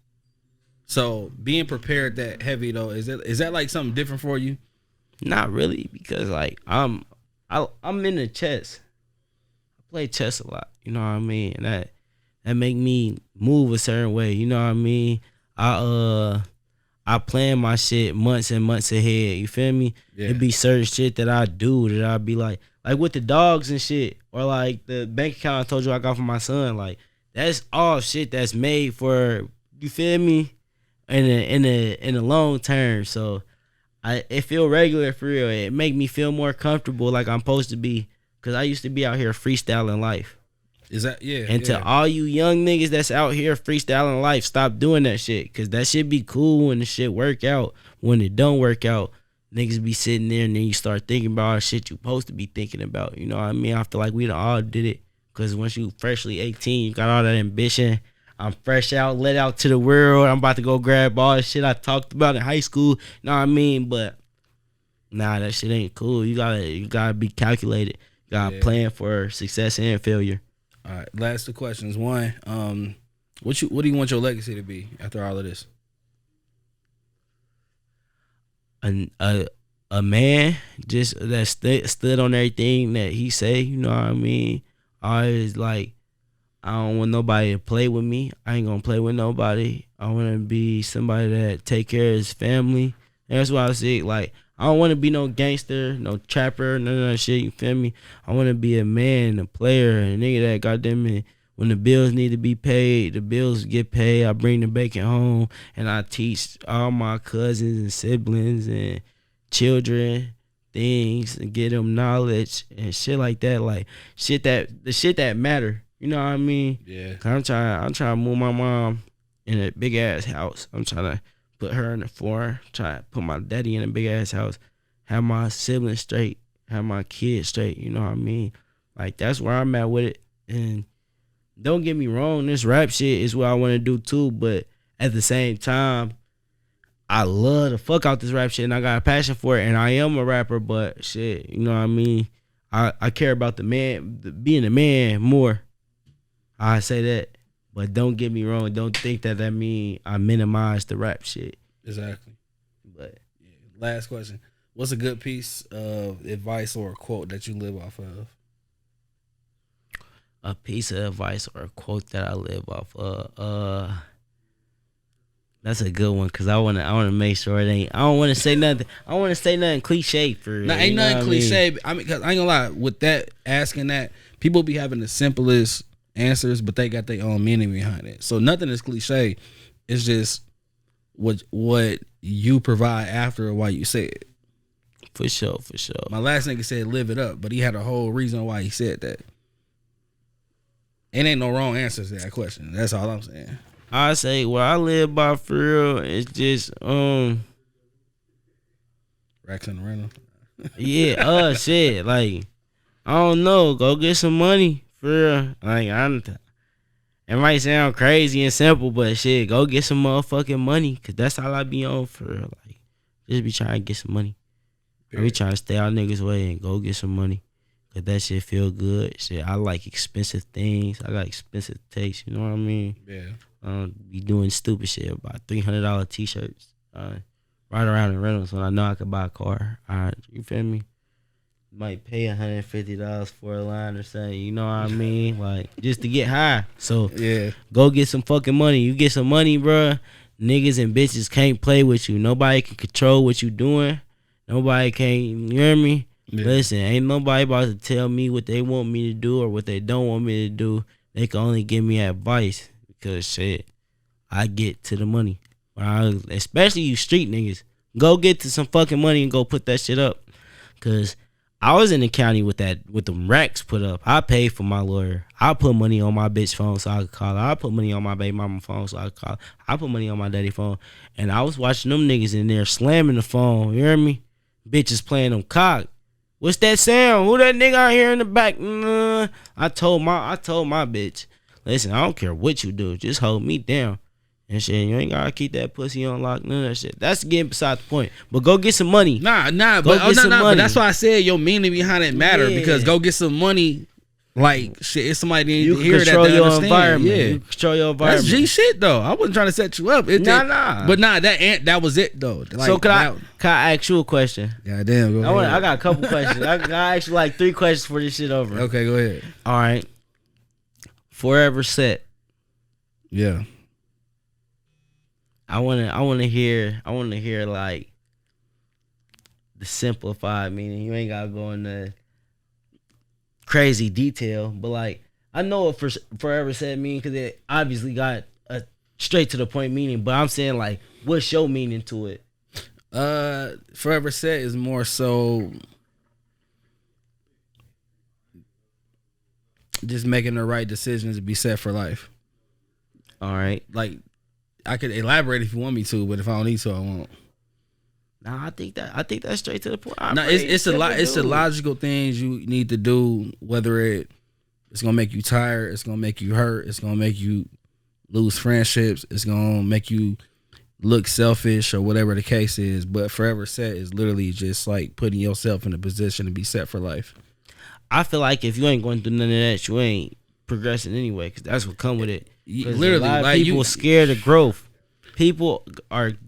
So being prepared that heavy though, is that like something different for you?
Not really, because like I'm into chess. I play chess a lot. You know what I mean? And that make me move a certain way. You know what I mean? I plan my shit months and months ahead. You feel me? Yeah. It be certain shit that I do that I be like with the dogs and shit, or like the bank account I told you I got for my son. Like that's all shit that's made for, you feel me, in the long term. So it feel regular for real. It make me feel more comfortable like I'm supposed to be. Cause I used to be out here freestyling life.
Is that
And to all you young niggas that's out here freestyling life, stop doing that shit. Cause that shit be cool when the shit work out. When it don't work out, niggas be sitting there and then you start thinking about all the shit you supposed to be thinking about. You know what I mean? I feel like we done all did it. Cause once you freshly 18, you got all that ambition. I'm fresh out, let out to the world. I'm about to go grab all the shit I talked about in high school. You know what I mean? But nah, that shit ain't cool. You gotta be calculated. You gotta plan for success and failure.
All right, last 2 questions. One, what do you want your legacy to be after all of this?
A man just that stood on everything that he say. You know what I mean? Always like, I don't want nobody to play with me. I ain't gonna play with nobody. I want to be somebody that take care of his family. And that's why I say, like, I don't want to be no gangster, no trapper, none of that shit. You feel me? I want to be a man, a player, a nigga that goddamn it. When the bills need to be paid, the bills get paid. I bring the bacon home and I teach all my cousins and siblings and children things and get them knowledge and shit like that. Like the shit that matter. You know what I mean?
Yeah.
I'm trying to move my mom in a big ass house. I'm trying to put her in the foreign, try to put my daddy in a big ass house, have my siblings straight, have my kids straight. You know what I mean? Like, that's where I'm at with it. And don't get me wrong, this rap shit is what I want to do too. But at the same time, I love the fuck out this rap shit and I got a passion for it. And I am a rapper, but shit, you know what I mean? I care about being a man more. I say that, but don't get me wrong. Don't think that mean I minimize the rap shit.
Exactly.
But
last question: what's a good piece of advice or a quote that you live off of?
A piece of advice or a quote that I live off of. That's a good one because I wanna make sure it ain't. I don't want to say nothing. I don't want to say nothing cliche for.
Nah, ain't nothing cliche. I mean, cause I ain't gonna lie. With that, asking that, people be having the simplest answers, but they got their own meaning behind it. So nothing is cliche. It's just what you provide after why you say it.
For sure.
My last nigga said live it up, but he had a whole reason why he said that. It ain't no wrong answers to that question. That's all I'm saying.
I say what I live by for real is just
racks in the rental.
Yeah, shit. Like, I don't know. Go get some money for real. Like, it might sound crazy and simple, but shit, go get some motherfucking money, cause that's all I be on for real. Like, just be trying to get some money. I be trying to stay out niggas' way and go get some money, cause that shit feel good. Shit, I like expensive things. I got expensive taste. You know what I mean?
Yeah.
Be doing stupid shit about $300 t-shirts. Right around in rentals when I know I could buy a car. You feel me? Might pay $150 for a line or something. You know what I mean? Like, just to get high. So
yeah,
go get some fucking money. You get some money, bruh. Niggas and bitches can't play with you. Nobody can control what you doing. Nobody can. You hear me? Yeah. Listen, ain't nobody about to tell me what they want me to do or what they don't want me to do. They can only give me advice because shit, I get to the money. Especially you street niggas, go get to some fucking money and go put that shit up. Cause I was in the county with them racks put up. I paid for my lawyer. I put money on my bitch phone so I could call her. I put money on my baby mama phone so I could call her. I put money on my daddy phone. And I was watching them niggas in there slamming the phone. You hear me? Bitches playing them cock. What's that sound? Who that nigga out here in the back? I told my bitch, listen, I don't care what you do. Just hold me down. And shit, you ain't gotta keep that pussy on lock, none of that shit. That's getting beside the point. But go get some money.
But that's why I said your meaning behind it matter, because go get some money. Like, shit, it's somebody need to hear that.
Control
to
your
understand.
environment.
Yeah.
You control your environment.
That's G shit though. I wasn't trying to set you up. That was it though. Like,
so can I ask you a question?
Goddamn. Go ahead.
I got a couple questions. I ask you like 3 questions for this shit over.
Okay, go ahead.
All right. Forever set.
Yeah.
I wanna hear like the simplified meaning. You ain't gotta go into crazy detail, but like I know what forever said mean because it obviously got a straight to the point meaning. But I'm saying like, what's your meaning to it?
Forever set is more so just making the right decisions to be set for life.
All right.
Like, I could elaborate if you want me to, but if I don't need to, I won't.
Nah, I think that's straight to the point.
No, it's the logical things you need to do. Whether it's gonna make you tired, it's gonna make you hurt, it's gonna make you lose friendships, it's gonna make you look selfish or whatever the case is. But forever set is literally just like putting yourself in a position to be set for life.
I feel like if you ain't going through none of that, you ain't progressing anyway, because that's what come with it.
Literally,
a lot of
like
people scared of growth. People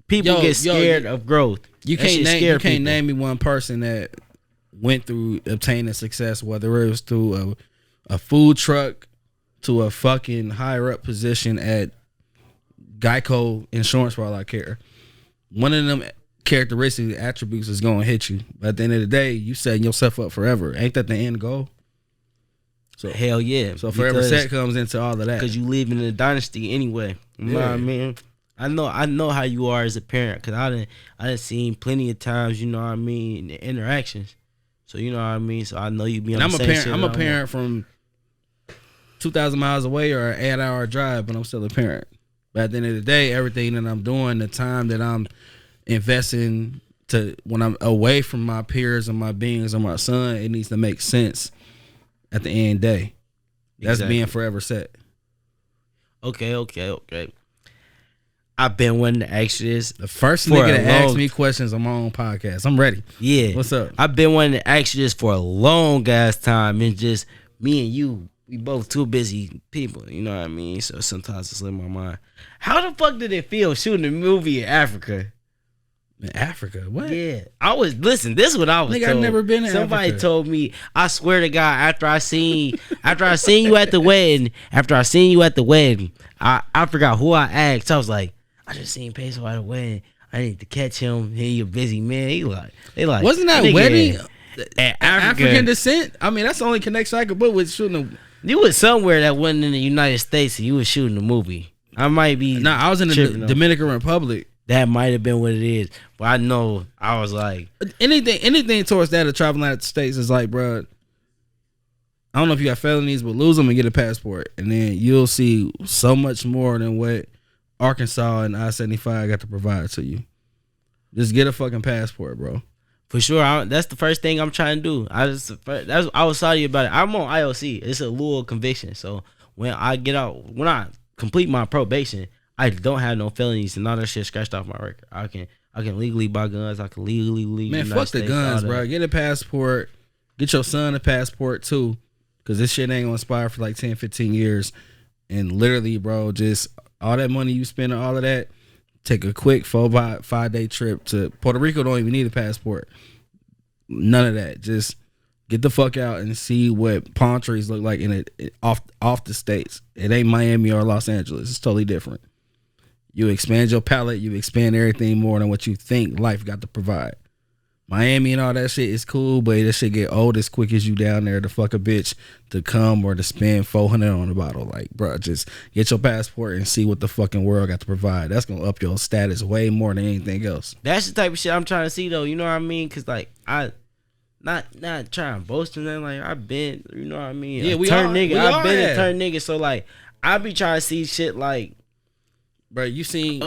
get scared of growth.
You can't name me one person that went through obtaining success, whether it was through a food truck to a fucking higher up position at Geico Insurance for all I care. One of them characteristics, attributes is going to hit you. But at the end of the day, you setting yourself up forever. Ain't that the end goal? So
hell yeah.
So forever set comes into all of that.
Because you live in a dynasty anyway. You know what I mean? I know how you are as a parent, because I done seen plenty of times, you know what I mean, the interactions. So you know what I mean? So I know you be on the same shit.
I'm a parent from 2,000 miles away or an 8-hour drive, but I'm still a parent. But at the end of the day, everything that I'm doing, the time that I'm investing to when I'm away from my peers and my beings and my son, it needs to make sense at the end of the day. That's being forever set.
Okay. I've been wanting to ask you this.
The first nigga that asked me questions on my own podcast. I'm ready.
Yeah.
What's up?
I've been wanting to ask you this for a long ass time, and just me and you, we both too busy people, you know what I mean? So sometimes it's in my mind. How the fuck did it feel shooting a movie in Africa?
In Africa? What?
Yeah. This is what I was told.
I've never been in
Somebody
Africa.
told me, I swear to God, after I seen you at the wedding, I forgot who I asked. I was like, I just seen PESO at a wedding. I need to catch him. He a busy man. They like
wasn't that wedding
African
descent? I mean, that's the only connection I could put with shooting
You was somewhere that wasn't in the United States and you was shooting a movie. I might be.
Nah, I was in the Dominican Republic.
That might have been what it is. But I know I was like,
anything towards that of traveling out the States is like, bro, I don't know if you got felonies, but lose them and get a passport, and then you'll see so much more than what Arkansas and I-75 got to provide to you. Just get a fucking passport, bro.
for sure. That's the first thing I'm trying to do. I was sorry about it. I'm on IOC. It's a little conviction. So when I complete my probation, I don't have no felonies and all that shit scratched off my record. I can legally buy guns. I can legally leave.
Man, fuck the guns, bro. Get a passport. Get your son a passport too, because this shit ain't gonna expire for like 10, 15 years. And literally, bro, just all that money you spend on all of that, take a quick 4-5 day trip to Puerto Rico. Don't even need a passport. None of that. Just get the fuck out and see what palm trees look like off the states. It ain't Miami or Los Angeles. It's totally different. You expand your palette. You expand everything more than what you think life got to provide. Miami and all that shit is cool, but that shit get old as quick as you down there to fuck a bitch to come or to spend $400 on a bottle. Like, bro, just get your passport and see what the fucking world got to provide. That's gonna up your status way more than anything else.
That's the type of shit I'm trying to see, though. You know what I mean? Cause like not trying to boast or nothing. Like I've been, you know what I mean?
Yeah,
I've been a turn nigga. So like I be trying to see shit like,
bro, you seen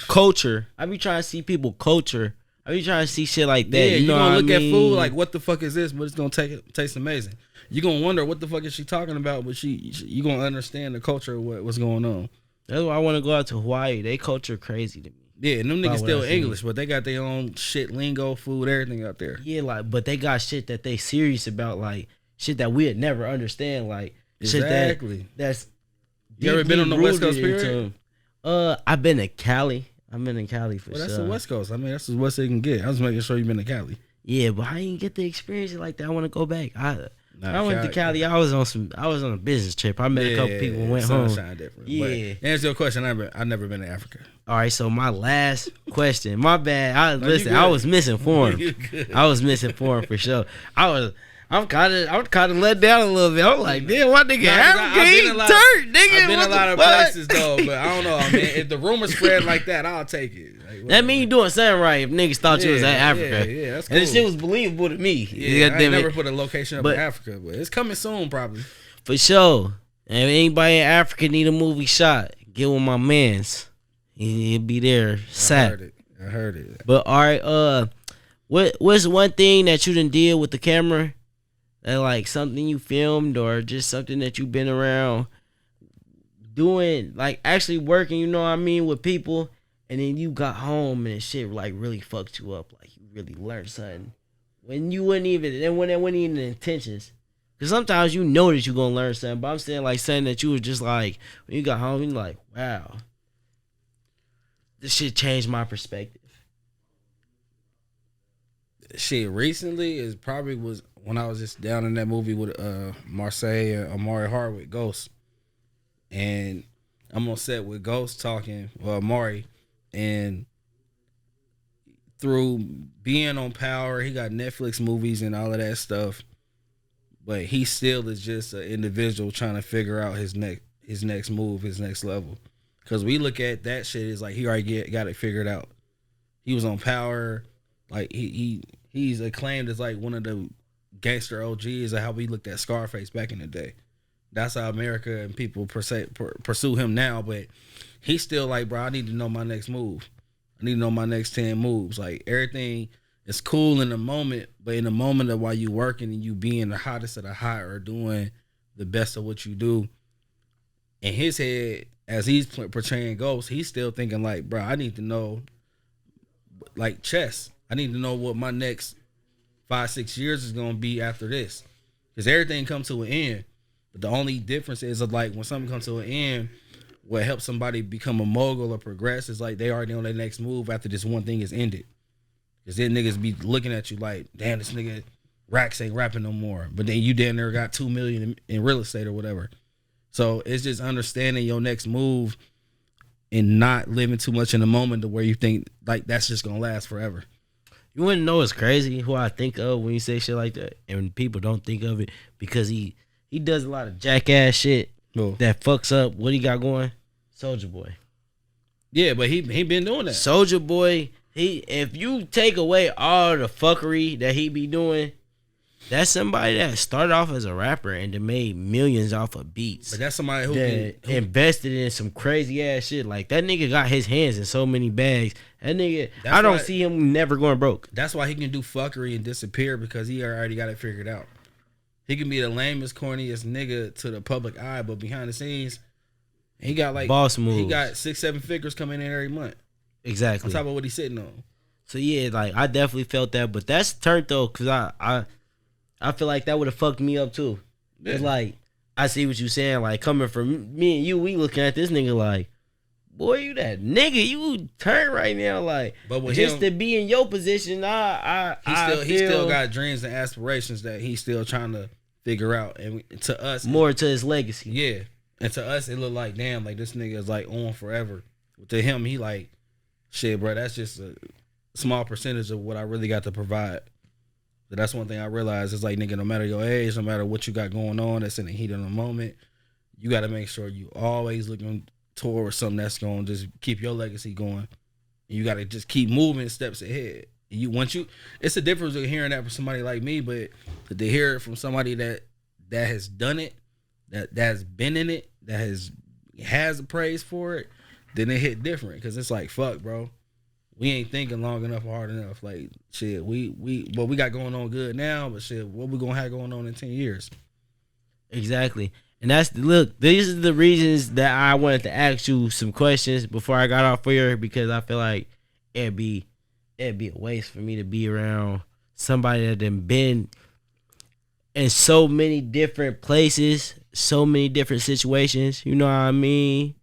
culture. I be trying to see people culture. I be trying to see shit like that.
Yeah,
you know
gonna
look
at food like, what the fuck is this? But it's gonna taste amazing. You gonna wonder what the fuck is she talking about, but you gonna understand the culture of what's going on.
That's why I want to go out to Hawaii. They culture crazy to me.
Yeah, and them niggas still English, but they got their own shit, lingo, food, everything out there.
Yeah, like, but they got shit that they serious about, like shit that we'd never understand, like
exactly.
Shit that's.
You ever been on the West Coast period?
I've been to Cali. I've been in Cali for sure.
That's the West Coast. I mean, that's as West they can get. I was making sure you've been to Cali.
Yeah, but I didn't get the experience like that. I want to go back. I went to Cali. I was on a business trip. I met a couple people and went home.
Different.
Yeah.
But answer your question, I've never been to Africa.
All right, so my last question. My bad. I was misinformed. I was misinformed for sure. I I'm kind of let down a little bit. I'm like, damn, why nigga African he turned, nigga?
I've been a lot of places though, but I don't know, man. If the rumors spread like that, I'll take it. Like,
that mean you doing something right if niggas thought you was at Africa.
Yeah, that's cool.
And this shit was believable to me.
Yeah, I never put a location up in Africa, but it's coming soon probably.
For sure. And if anybody in Africa need a movie shot, get with my mans. He'll be there.
I heard it.
But all right, what's one thing that you done did with the camera? That like something you filmed or just something that you've been around doing, like actually working, you know what I mean, with people, and then you got home and shit like really fucked you up, like you really learned something when you wouldn't even, and when it wasn't even the intentions. Cause sometimes you know that you're gonna learn something, but I'm saying like something that you was just like when you got home, you're like, wow, this shit changed my perspective.
Shit, recently is probably was when I was just down in that movie with Marseille and Amari Hardwick, Ghost. And I'm on set with Ghost talking, Amari, and through being on Power, he got Netflix movies and all of that stuff, but he still is just an individual trying to figure out his next move, his next level. Because we look at that shit as like he already got it figured out. He was on Power, like he's acclaimed as like one of the gangster OGs of how we looked at Scarface back in the day. That's how America and people pursue him now, but he's still like, bro, I need to know my next move. I need to know my next 10 moves. Like, everything is cool in the moment, but in the moment of while you working and you being the hottest of the hot or doing the best of what you do, in his head, as he's portraying Ghost, he's still thinking like, bro, I need to know, like chess. I need to know what my next 5-6 years is gonna be after this, because everything comes to an end. But the only difference is like when something comes to an end, what helps somebody become a mogul or progress is like they already on their next move after this one thing is ended. Because then niggas be looking at you like, damn, this nigga Rax ain't rapping no more. But then you damn near got $2 million in real estate or whatever. So it's just understanding your next move and not living too much in the moment to where you think like that's just gonna last forever.
You wouldn't know it's crazy who I think of when you say shit like that, and people don't think of it because he does a lot of jackass shit that fucks up what he got going. Soulja Boy.
Yeah, but he been doing that.
Soulja Boy, if you take away all the fuckery that he be doing, that's somebody that started off as a rapper and then made millions off of beats.
But that's somebody who
invested in some crazy ass shit. Like, that nigga got his hands in so many bags. That nigga, I don't see him never going broke.
That's why he can do fuckery and disappear, because he already got it figured out. He can be the lamest, corniest nigga to the public eye, but behind the scenes, he got like
boss moves.
He got 6-7 figures coming in every month.
Exactly.
On top of what he's sitting on.
So yeah, like I definitely felt that, but that's turned though, cause I feel like that would have fucked me up too. Yeah. It's like, I see what you saying. Like, coming from me and you, we looking at this nigga like, boy, you that nigga, you turn right now. Like,
but with
just
him,
to be in your position,
he still got dreams and aspirations that he's still trying to figure out. And to us,
more to his legacy.
Yeah, and to us, it looked like, damn, like this nigga is like on forever. But to him, he like, shit, bro, that's just a small percentage of what I really got to provide. So that's one thing I realized. It's like, nigga, no matter your age, no matter what you got going on that's in the heat of the moment, you got to make sure you always looking towards something that's going to just keep your legacy going. And you got to just keep moving steps ahead. It's a difference with hearing that from somebody like me, but to hear it from somebody that has done it, that's been in it, that has a praise for it, then it hit different, because it's like, fuck, bro. We ain't thinking long enough or hard enough. Like, shit, what we got going on good now, but shit, what we gonna have going on in 10 years?
Exactly. And these are the reasons that I wanted to ask you some questions before I got off here, because I feel like it'd be a waste for me to be around somebody that done been in so many different places, so many different situations, you know what I mean?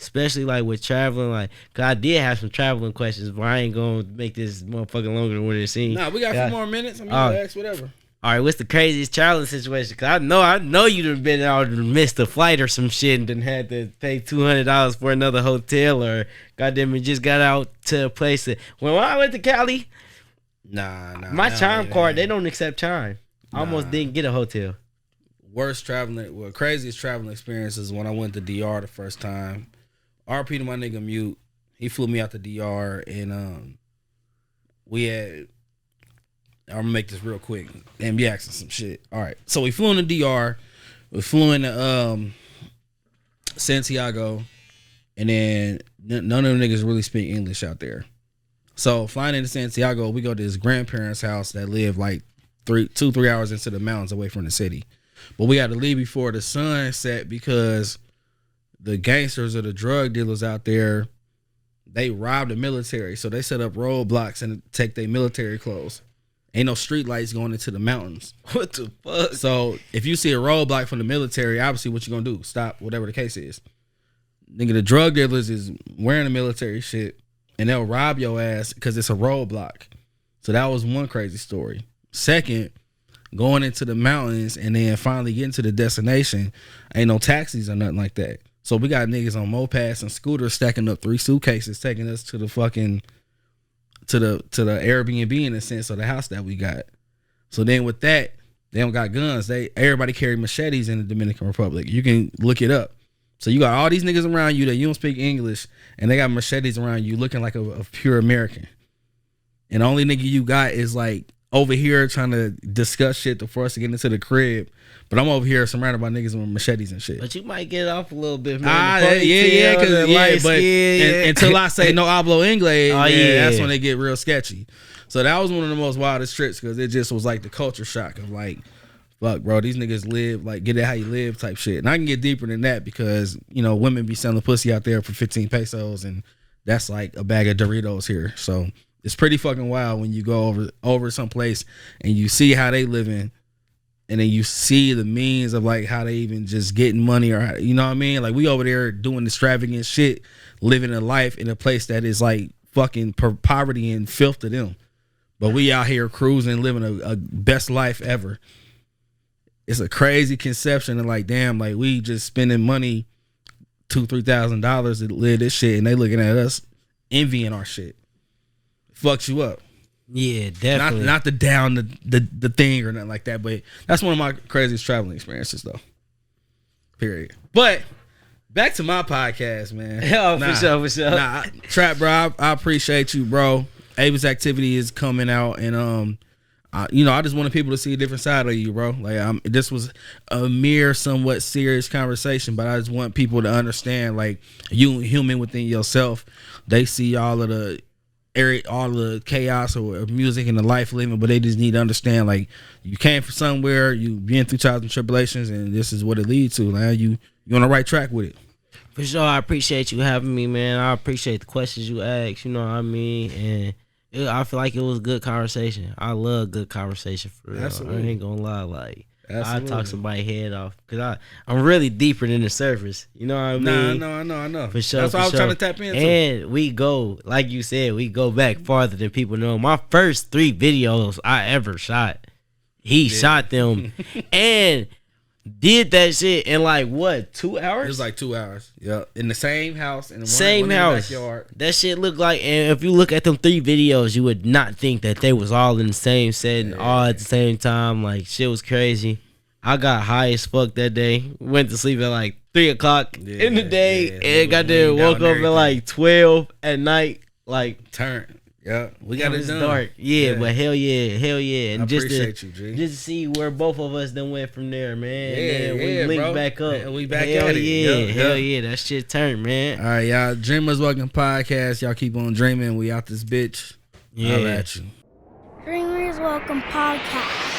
Especially like with traveling, like, cause I did have some traveling questions, but I ain't gonna make this motherfucking longer than what it seems.
Nah, we got a few more minutes. I'm gonna ask whatever.
All right, what's the craziest traveling situation? Cause I know you'd have been out and missed a flight or some shit and then had to pay $200 for another hotel, or goddamn it, just got out to a place that when I went to Cali,
nah,
my Chime card, they don't accept Chime. I almost didn't get a hotel.
Craziest traveling experience is when I went to DR the first time. RP to my nigga Mute. He flew me out to DR and I'm gonna make this real quick and be asking some shit. All right. So we flew in the DR. We flew into Santiago, and then none of them niggas really speak English out there. So flying into Santiago, we go to his grandparents' house that live like 3 hours into the mountains away from the city. But we had to leave before the sun set because the gangsters or the drug dealers out there, they robbed the military. So they set up roadblocks and take their military clothes. Ain't no street lights going into the mountains.
What the fuck?
So if you see a roadblock from the military, obviously what you gonna do? Stop, whatever the case is. Nigga, the drug dealers is wearing the military shit and they'll rob your ass because it's a roadblock. So that was one crazy story. Second, going into the mountains and then finally getting to the destination, ain't no taxis or nothing like that. So we got niggas on mopeds and scooters stacking up 3 suitcases, taking us to the fucking to the Airbnb in a sense, of the house that we got. So then with that, they don't got guns. Everybody carry machetes in the Dominican Republic. You can look it up. So you got all these niggas around you that you don't speak English, and they got machetes around you looking like a pure American. And the only nigga you got is like over here trying to discuss shit to force to get into the crib. But I'm over here surrounded by niggas with machetes and shit.
But you might get off a little bit, man.
Until I say no hablo inglés, that's when they get real sketchy. So that was one of the most wildest trips because it just was like the culture shock of like, fuck, bro, these niggas live like get it how you live type shit. And I can get deeper than that because women be selling pussy out there for 15 pesos, and that's like a bag of Doritos here. So it's pretty fucking wild when you go over someplace and you see how they living. And then you see the means of like how they even just getting money or you know what I mean? Like we over there doing extravagant shit, living a life in a place that is like fucking poverty and filth to them. But we out here cruising, living a best life ever. It's a crazy conception of like, damn, like we just spending money, $2,000-$3,000 to live this shit, and they looking at us envying our shit. Fucks you up.
Yeah, definitely.
Not to down the thing or nothing like that, but that's one of my craziest traveling experiences though. Period. But back to my podcast, man.
For sure.
Nah, Trap, bro, I appreciate you, bro. Avis Activity is coming out, and I just wanted people to see a different side of you, bro. Like this was a mere somewhat serious conversation, but I just want people to understand, like, you human within yourself. They see all of the chaos or music and the life living, but they just need to understand, like, you came from somewhere, you been through trials and tribulations, and this is what it leads to. Now you on the right track with it.
For sure, I appreciate you having me, man. I appreciate the questions you asked. You know what I mean? And I feel like it was a good conversation. I love good conversation, for real. Absolutely. I ain't gonna lie, like. Absolutely. I talk somebody's head off because I'm really deeper than the surface. You know what I mean?
I know.
For sure.
That's what I was trying to tap into.
And we go, like you said, we go back farther than people know. My first 3 videos I ever shot, he shot them and did that shit in like what, 2 hours?
It was like 2 hours. Yeah, in the same house, in the
same house.
Backyard.
That shit looked like, and if you look at them 3 videos, you would not think that they was all in the same setting, all at the same time. Like, shit was crazy. I got high as fuck that day. Went to sleep at like 3 o'clock in the day, and got there, woke up at like 12 at night. Like,
turn. Yeah, we got it done.
Dark. Yeah, but hell yeah. And
I appreciate you, G.
Just to see where both of us then went from there, man. And then we linked back up.
And we back at it.
Hell yeah, that shit turned, man.
All right, y'all. Dreamers Welcome Podcast. Y'all keep on dreaming. We out this bitch.
Yeah.
I'll at you.
Dreamers Welcome Podcast.